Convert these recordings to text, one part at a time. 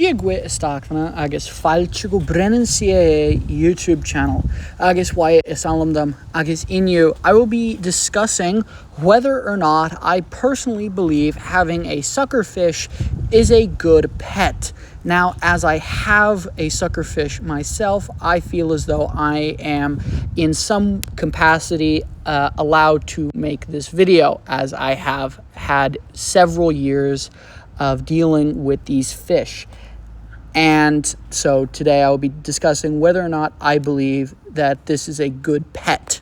Viague Estakna, agus Falchigo Brennencie YouTube channel, agus Wyatt Isalamdam, agus Inu. I will be discussing whether or not I personally believe having a suckerfish is a good pet. Now, as I have a suckerfish myself, I feel as though I am in some capacity allowed to make this video, as I have had several years of dealing with these fish. And so today I will be discussing whether or not I believe that this is a good pet.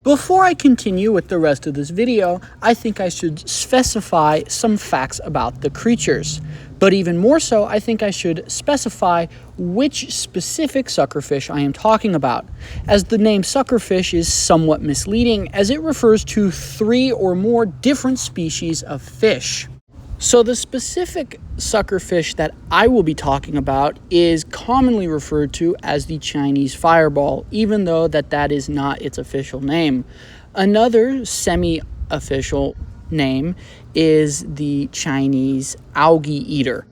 Before I continue with the rest of this video, I think I should specify some facts about the creatures. But even more so, I think I should specify which specific suckerfish I am talking about, as the name suckerfish is somewhat misleading, as it refers to 3 or more different species of fish. So the specific suckerfish that I will be talking about is commonly referred to as the Chinese fireball, even though that is not its official name. Another semi-official name is the Chinese algae eater.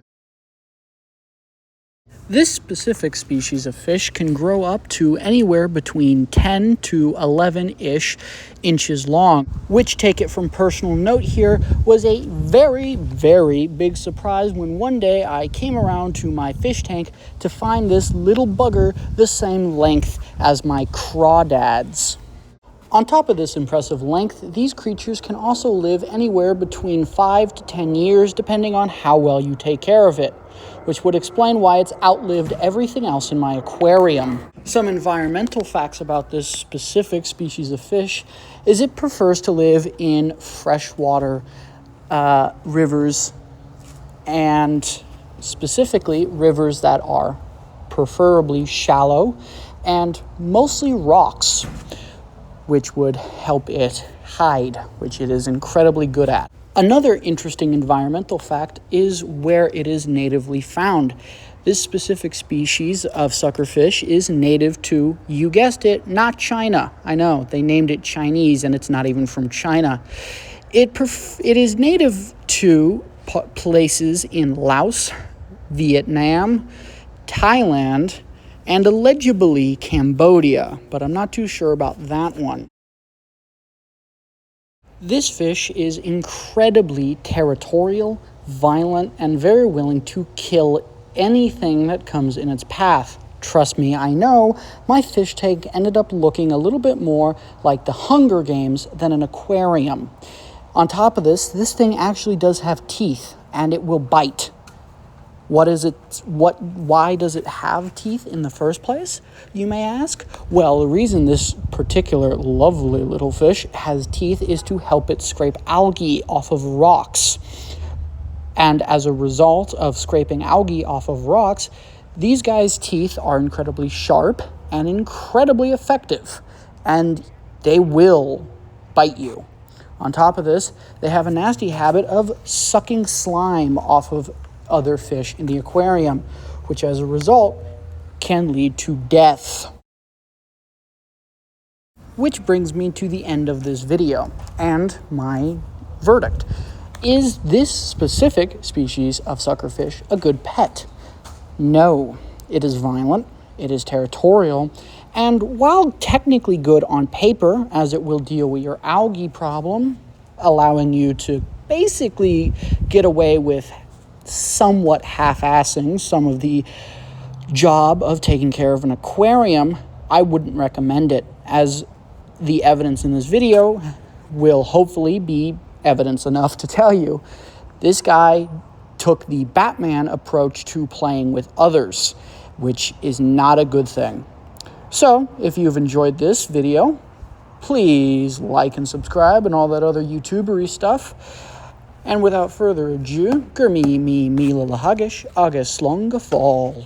This specific species of fish can grow up to anywhere between 10 to 11-ish inches long, which, take it from personal note here, was a very, very big surprise when one day I came around to my fish tank to find this little bugger the same length as my crawdads. On top of this impressive length, these creatures can also live anywhere between 5 to 10 years depending on how well you take care of it, which would explain why it's outlived everything else in my aquarium. Some environmental facts about this specific species of fish is it prefers to live in freshwater rivers, and specifically rivers that are preferably shallow and mostly rocks, which would help it hide, which it is incredibly good at. Another interesting environmental fact is where it is natively found. This specific species of suckerfish is native to, you guessed it, not China. I know, they named it Chinese and it's not even from China. It is native to places in Laos, Vietnam, Thailand, and allegedly Cambodia, but I'm not too sure about that one. This fish is incredibly territorial, violent, and very willing to kill anything that comes in its path. Trust me, I know, my fish tank ended up looking a little bit more like the Hunger Games than an aquarium. On top of this thing actually does have teeth, and it will bite. Why does it have teeth in the first place, you may ask? Well, the reason this particular lovely little fish has teeth is to help it scrape algae off of rocks. And as a result of scraping algae off of rocks, these guys' teeth are incredibly sharp and incredibly effective, and they will bite you. On top of this, they have a nasty habit of sucking slime off of other fish in the aquarium, which as a result can lead to death. Which brings me to the end of this video and my verdict. Is this specific species of suckerfish a good pet? No. It is violent, it is territorial, and while technically good on paper, as it will deal with your algae problem, allowing you to basically get away with somewhat half-assing some of the job of taking care of an aquarium, I wouldn't recommend it, as the evidence in this video will hopefully be evidence enough to tell you this guy took the Batman approach to playing with others, which is not a good thing. So, if you've enjoyed this video, please like and subscribe and all that other YouTubery stuff. And without further ado, Gurmi me Mila Lahagish, Agus Longa Fall.